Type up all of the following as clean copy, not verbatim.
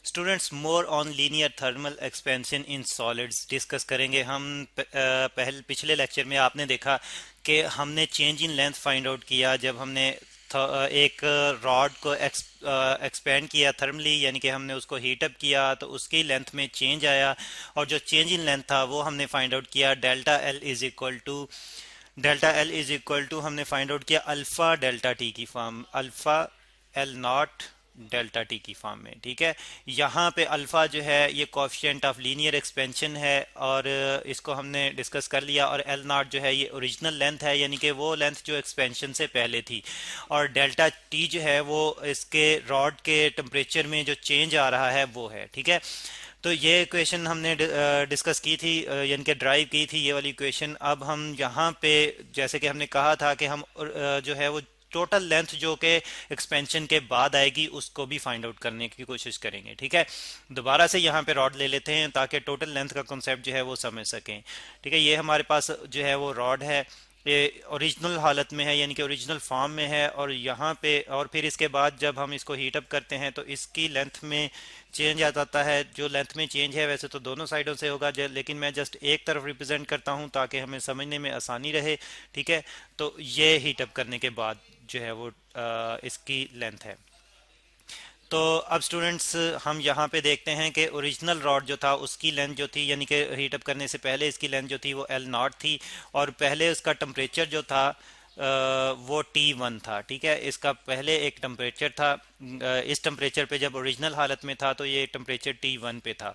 Students more on linear thermal expansion in solids discuss करेंगे हम। पिछले लेक्चर में आपने देखा कि हमने change in length find out किया जब हमने एक रॉड को एक्सपेंड किया थर्मली, यानी कि हमने उसको हीटअप किया तो उसकी लेंथ में चेंज आया, और जो चेंज इन लेंथ था वो हमने फाइंड आउट किया delta L is equal to हमने फाइंड आउट किया अल्फा डेल्टा टी की form, alpha L not delta T की फॉर्म में। ठीक है, यहाँ पे अल्फा जो है ये कोफिशिएंट ऑफ लीनियर एक्सपेंशन है, और इसको हमने डिस्कस कर लिया। और एल नॉट जो है ये ओरिजिनल लेंथ है, यानी कि वो लेंथ जो एक्सपेंशन से पहले थी। और डेल्टा टी जो है वो इसके रॉड के टेम्परेचर में जो चेंज आ रहा है वो है। ठीक है, तो ये इक्वेशन हमने डिस्कस की थी, यानी कि ड्राइव की थी ये वाली इक्वेशन। अब हम यहाँ पे जैसे कि हमने कहा था कि हम जो है वो टोटल लेंथ जो कि एक्सपेंशन के बाद आएगी उसको भी फाइंड आउट करने की कोशिश करेंगे। ठीक है, दोबारा से यहाँ पे रॉड ले लेते हैं ताकि टोटल लेंथ का कॉन्सेप्ट जो है वो समझ सकें। ठीक है, ये हमारे पास जो है वो रॉड है, ये ओरिजिनल हालत में है, यानी कि ओरिजिनल फॉर्म में है। और यहाँ पे और फिर इसके बाद जब हम इसको हीटअप करते हैं तो इसकी लेंथ में चेंज आ जाता है। जो लेंथ में चेंज है वैसे तो दोनों साइडों से होगा, लेकिन मैं जस्ट एक तरफ रिप्रेजेंट करता हूँ ताकि हमें समझने में आसानी रहे। ठीक है, तो ये हीटअप करने के बाद जो है वो इसकी लेंथ है। तो अब स्टूडेंट्स हम यहाँ पे देखते हैं कि ओरिजिनल रॉड जो था उसकी लेंथ जो थी, यानी कि हीटअप करने से पहले इसकी लेंथ जो थी वो एल नॉट थी, और पहले उसका टेम्परेचर जो था वो T1 था। ठीक है, इसका पहले एक टेम्परेचर था, इस टेम्परेचर पे जब ओरिजिनल हालत में था तो ये टेम्परेचर T1 पे था।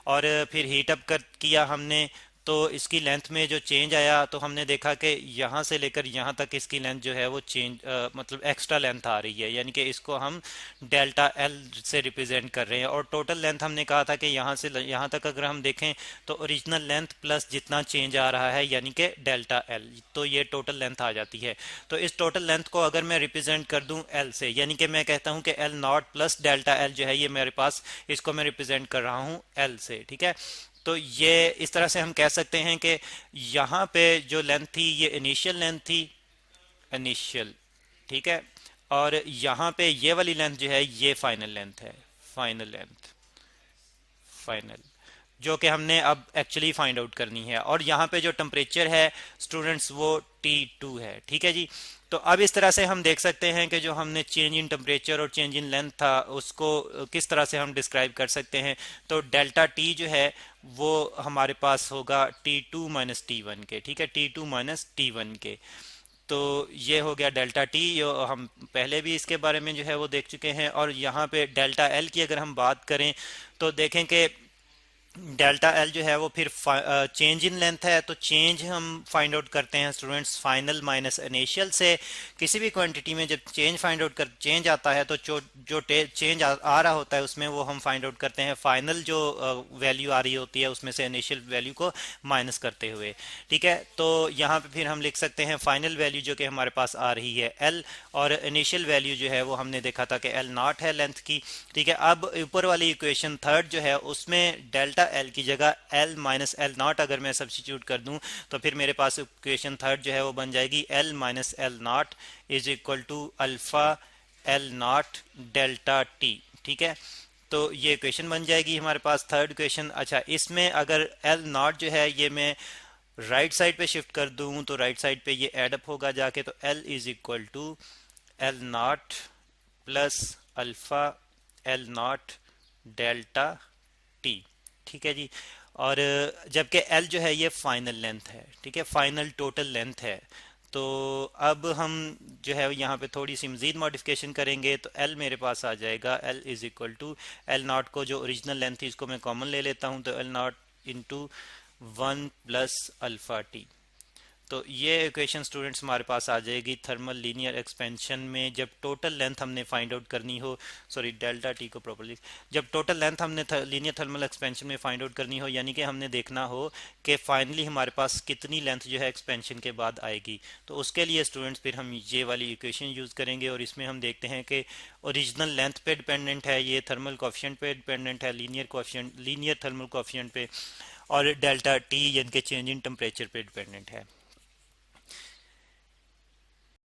और फिर हीटअप कर किया हमने तो इसकी लेंथ में जो चेंज आया तो हमने देखा कि यहाँ से लेकर यहाँ तक इसकी लेंथ जो है वो चेंज मतलब एक्स्ट्रा लेंथ आ रही है, यानी कि इसको हम डेल्टा एल से रिप्रेजेंट कर रहे हैं। और टोटल लेंथ हमने कहा था कि यहाँ से यहाँ तक अगर हम देखें तो ओरिजिनल लेंथ प्लस जितना चेंज आ रहा है यानी कि डेल्टा एल, तो ये टोटल लेंथ आ जाती है। तो इस टोटल लेंथ को अगर मैं रिप्रेजेंट कर दूं एल से, यानी कि मैं कहता हूं कि L not plus delta L जो है ये मेरे पास, इसको मैं रिप्रेजेंट कर रहा हूं एल से। ठीक है, तो ये इस तरह से हम कह सकते हैं कि यहाँ पे जो लेंथ थी ये इनिशियल लेंथ थी, इनिशियल। ठीक है, और यहाँ पे ये वाली लेंथ जो है ये फाइनल लेंथ है, फाइनल लेंथ, फाइनल, जो कि हमने अब एक्चुअली फाइंड आउट करनी है। और यहाँ पे जो टेम्परेचर है स्टूडेंट्स वो T2 है। ठीक है जी, तो अब इस तरह से हम देख सकते हैं कि जो हमने चेंज इन टेम्परेचर और चेंज इन लेंथ था उसको किस तरह से हम डिस्क्राइब कर सकते हैं। तो डेल्टा टी जो है वो हमारे पास होगा T2 माइनस T1 के। ठीक है, T2 माइनस T1 के। तो ये हो गया डेल्टा टी, हम पहले भी इसके बारे में जो है वो देख चुके हैं। और यहाँ पे डेल्टा एल की अगर हम बात करें तो देखें कि डेल्टा एल जो है वो फिर चेंज इन लेंथ है, तो चेंज हम फाइंड आउट करते हैं स्टूडेंट्स फाइनल माइनस इनिशियल से। किसी भी क्वांटिटी में जब चेंज फाइंड आउट कर चेंज आता है तो जो चेंज आ रहा होता है उसमें वो हम फाइंड आउट करते हैं फाइनल जो वैल्यू आ रही होती है उसमें से इनिशियल वैल्यू को माइनस करते हुए। ठीक है, तो यहाँ पे फिर हम लिख सकते हैं फाइनल वैल्यू जो कि हमारे पास आ रही है एल, और इनिशियल वैल्यू जो है वो हमने देखा था कि एल नॉट है लेंथ की। ठीक है, अब ऊपर वाली इक्वेशन थर्ड जो है उसमें डेल्टा एल की जगह एल माइनस एल नॉट अगर मैं सब्स्टिट्यूट कर दूं तो फिर मेरे पास इक्वेशन थर्ड जो है वो बन जाएगी L minus L not is equal to alpha L not delta T. ठीक है, तो ये इक्वेशन बन जाएगी हमारे पास थर्ड इक्वेशन। अच्छा, इसमें अगर एल नॉट जो है ये मैं राइट साइड पे शिफ्ट कर दूं तो राइट साइड पे ये एड अप होगा जाके, तो L is equal to L not plus alpha L not delta T. ठीक है जी, और जबकि एल जो है ये फाइनल लेंथ है। ठीक है, फाइनल टोटल लेंथ है। तो अब हम जो है यहाँ पे थोड़ी सी मजीद मॉडिफिकेशन करेंगे तो एल मेरे पास आ जाएगा, L is equal to L not को जो ओरिजिनल लेंथ थी इसको मैं कॉमन ले लेता हूँ, तो L not into 1 plus alpha T. तो ये इक्वेशन स्टूडेंट्स हमारे पास आ जाएगी थर्मल लीनियर एक्सपेंशन में जब टोटल लेंथ हमने फाइंड आउट करनी हो, सॉरी डेल्टा टी को प्रॉपर्ली, जब टोटल लेंथ हमने लीनियर थर्मल एक्सपेंशन में फाइंड आउट करनी हो, यानी कि हमने देखना हो कि फाइनली हमारे पास कितनी लेंथ जो है एक्सपेंशन के बाद आएगी। तो उसके लिए स्टूडेंट्स फिर हम ये वाली इक्वेशन यूज़ करेंगे, और इसमें हम देखते हैं कि ओरिजिनल लेंथ पे डिपेंडेंट है, ये थर्मल कोफिशिएंट पे डिपेंडेंट है, लीनियर थर्मल कोफिशिएंट पे, और डेल्टा टी यानी कि चेंज इन टेम्परेचर पे डिपेंडेंट है।